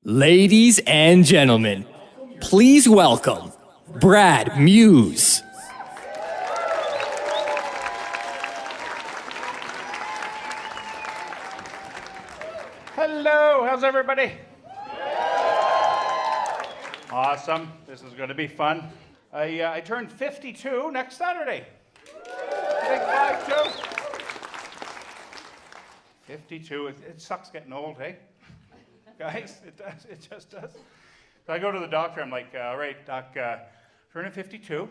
Ladies and gentlemen, please welcome Brad Muise. Hello, how's everybody? Awesome, this is going to be fun. I turned 52 next Saturday. Big 5-2. 52, it sucks getting old, hey? Guys, it does, it just does. So I go to the doctor, I'm like, all right, doc, turning 52,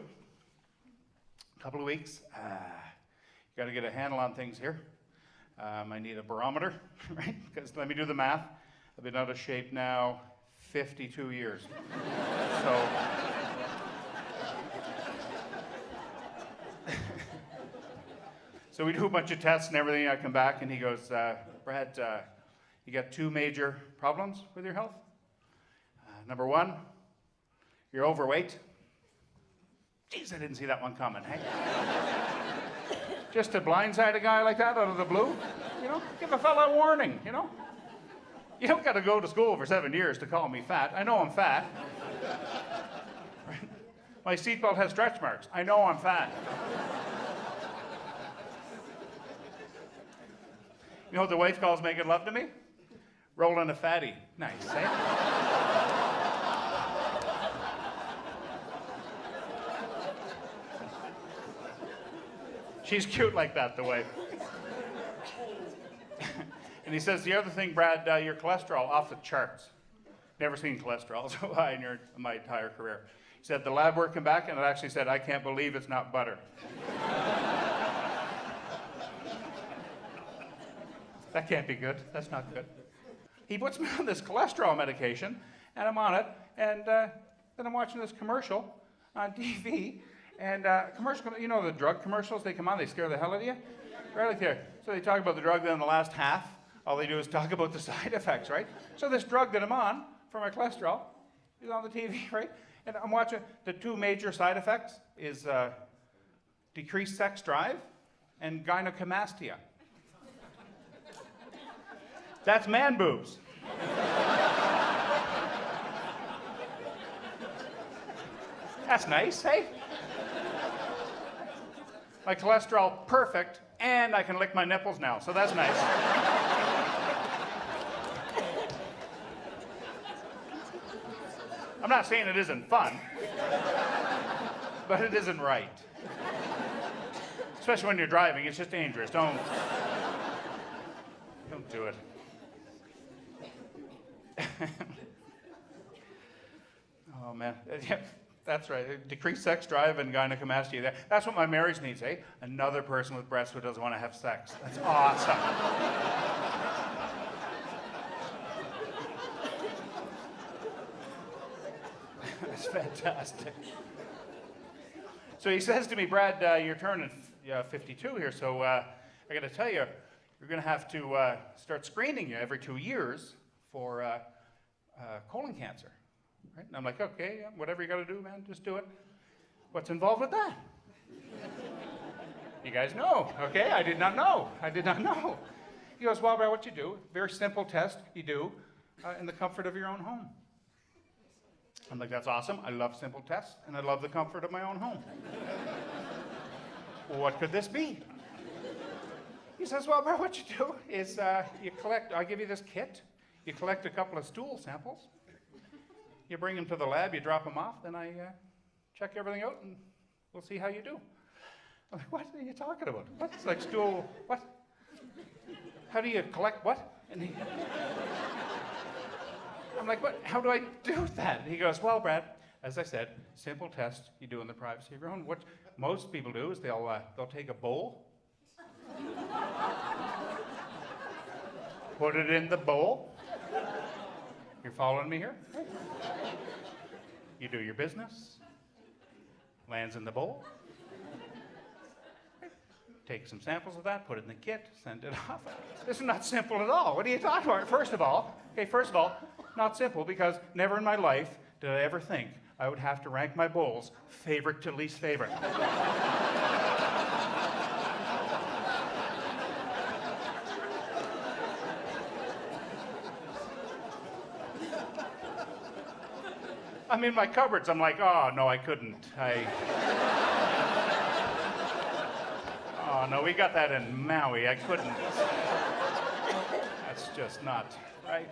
a couple of weeks, you got to get a handle on things here. I need a barometer, right? Because let me do the math. I've been out of shape now 52 years. So we do a bunch of tests and everything. I come back and he goes, Brad, you got two major problems with your health. Number one, you're overweight. Jeez, I didn't see that one coming, hey? Just to blindside a guy like that out of the blue, you know? Give a fella a warning, you know? You don't got to go to school for 7 years to call me fat. I know I'm fat. Right? My seatbelt has stretch marks. I know I'm fat. You know what the wife calls making love to me? Rolling a fatty. Nice, eh? She's cute like that, the wife. And he says, the other thing, Brad, your cholesterol off the charts. Never seen cholesterol so high in my entire career. He said, the lab work came back and it actually said, I can't believe it's not butter. That can't be good. That's not good. He puts me on this cholesterol medication, and I'm on it, and then I'm watching this commercial on TV, and commercial, you know the drug commercials, they come on, they scare the hell out of you? Right there. So they talk about the drug, then in the last half, all they do is talk about the side effects, right? So this drug that I'm on for my cholesterol is on the TV, right? And I'm watching, the two major side effects is decreased sex drive and gynecomastia. That's man boobs. That's nice, hey? My cholesterol perfect, and I can lick my nipples now, so that's nice. I'm not saying it isn't fun, but it isn't right. Especially when you're driving, it's just dangerous. Don't do it. Oh man, yeah, that's right. Decreased sex drive and gynecomastia. That's what my marriage needs, eh? Another person with breasts who doesn't want to have sex. That's awesome. That's fantastic. So he says to me, Brad, you're turning 52 here, so I got to tell you, you're going to have to start screening you every 2 years for colon cancer. Right? And I'm like, okay, whatever you got to do, man, just do it. What's involved with that? You guys know, okay? I did not know. He goes, well, Brad, what you do, very simple test you do in the comfort of your own home. I'm like, that's awesome. I love simple tests, and I love the comfort of my own home. Well, what could this be? He says, well, Brad, what you do is you collect, I'll give you this kit. You collect a couple of stool samples. You bring them to the lab, you drop them off, then I check everything out, and we'll see how you do. I'm like, what are you talking about? What? It's like stool, what? How do you collect what? And I'm like, what? How do I do that? And he goes, well, Brad, as I said, simple test you do in the privacy of your home. What most people do is they'll take a bowl, put it in the bowl. You're following me here? You do your business, lands in the bowl, take some samples of that, put it in the kit, send it off. This is not simple at all. What are you talking about? First of all, not simple, because never in my life did I ever think I would have to rank my bowls favorite to least favorite. I'm in my cupboards. I'm like, oh, no, I couldn't. Oh, no, we got that in Maui. I couldn't. That's just not right.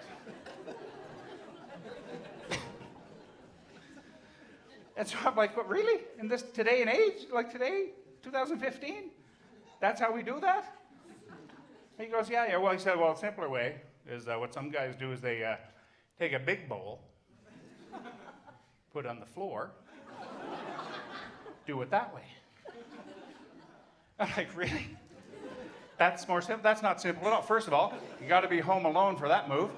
And so I'm like, what, really? In this today and age? Like today, 2015? That's how we do that? He goes, yeah. Well, he said, well, a simpler way is what some guys do is they take a big bowl, put it on the floor, do it that way. I'm like, really? That's more simple? That's not simple at all. First of all, you got to be home alone for that move.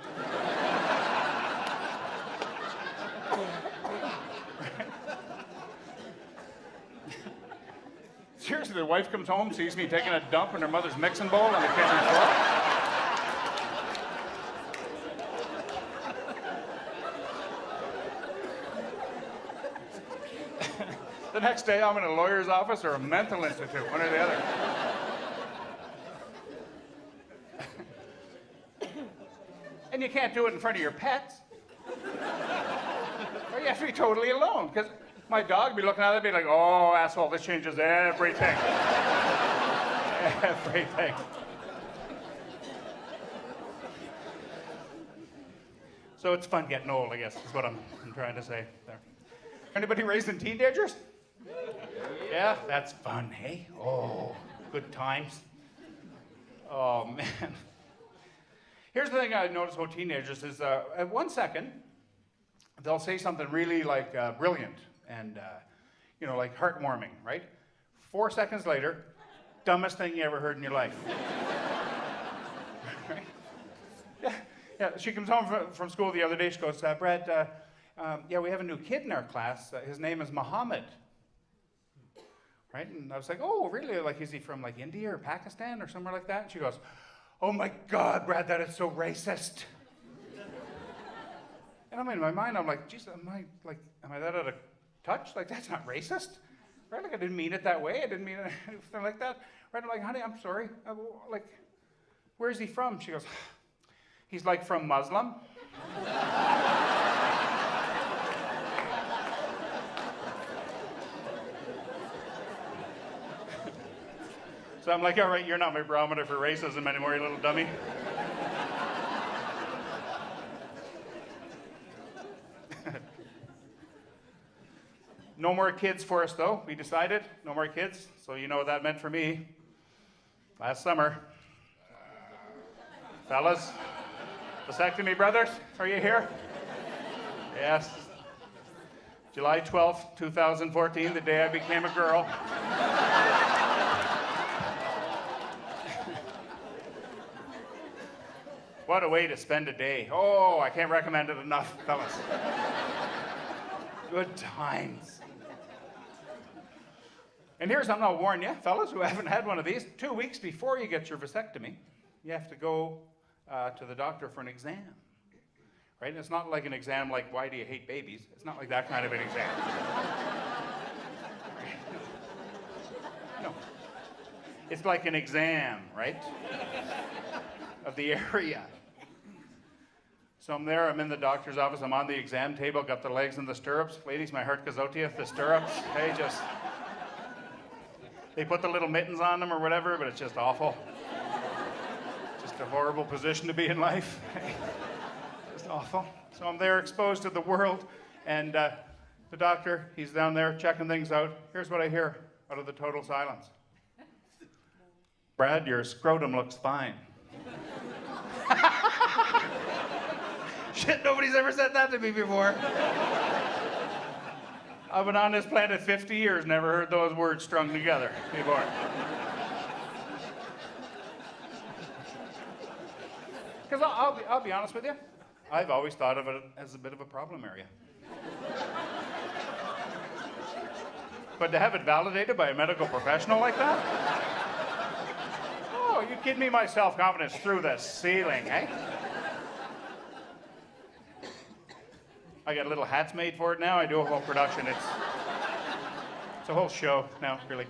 Seriously, the wife comes home, sees me taking a dump in her mother's mixing bowl on the kitchen floor. The next day, I'm in a lawyer's office or a mental institute, one or the other. And you can't do it in front of your pets. Or you have to be totally alone, because my dog would be looking at it and be like, oh, asshole, this changes everything. Everything. So it's fun getting old, I guess, is what I'm trying to say there. Anybody raising teenagers? Yeah, that's fun, hey? Oh, good times. Oh, man. Here's the thing I notice about teenagers is at 1 second, they'll say something really like brilliant and, like heartwarming, right? 4 seconds later, dumbest thing you ever heard in your life. Right? Yeah, she comes home from school the other day, she goes, Brad, we have a new kid in our class. His name is Muhammad. Right? And I was like, oh, really? Like, is he from like India or Pakistan or somewhere like that? And she goes, oh my God, Brad, that is so racist. And in my mind, I'm like, geez, am I that out of touch? Like, that's not racist. Right? Like, I didn't mean it that way. I didn't mean anything like that. Right? I'm like, honey, I'm sorry. Like, where's he from? She goes, he's like from Muslim. So I'm like, all right, you're not my barometer for racism anymore, you little dummy. No more kids for us, though. We decided, no more kids. So you know what that meant for me. Last summer. Fellas, vasectomy brothers, are you here? Yes. July 12th, 2014, the day I became a girl. What a way to spend a day. Oh, I can't recommend it enough, fellas. Good times. And here's something I'll warn you, fellas who haven't had one of these. 2 weeks before you get your vasectomy, you have to go to the doctor for an exam. Right? And it's not like an exam like, why do you hate babies? It's not like that kind of an exam. No. It's like an exam, right? Of the area. So I'm there, I'm in the doctor's office, I'm on the exam table, got the legs in the stirrups. Ladies, my heart goes out to you, the stirrups. Hey, they put the little mittens on them or whatever, but it's just awful. Just a horrible position to be in life. Just awful. So I'm there exposed to the world, and the doctor, he's down there checking things out. Here's what I hear out of the total silence. Brad, your scrotum looks fine. Shit, nobody's ever said that to me before. I've been on this planet 50 years, never heard those words strung together before. Because I'll be honest with you, I've always thought of it as a bit of a problem area. But to have it validated by a medical professional like that? Oh, you kidding me? My self-confidence through the ceiling, eh? I got little hats made for it now. I do a whole production. It's a whole show now, really.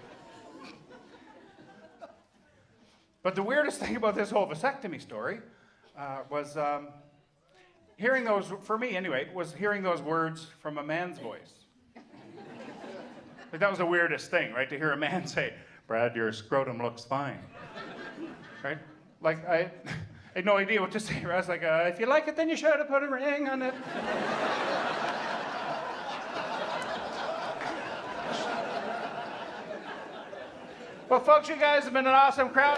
But the weirdest thing about this whole vasectomy story was hearing those, for me anyway, was hearing those words from a man's voice. Like that was the weirdest thing, right? To hear a man say, Brad, your scrotum looks fine. Right? Like, I had no idea what to say. I was like, if you like it, then you should have put a ring on it. Well, folks, you guys have been an awesome crowd.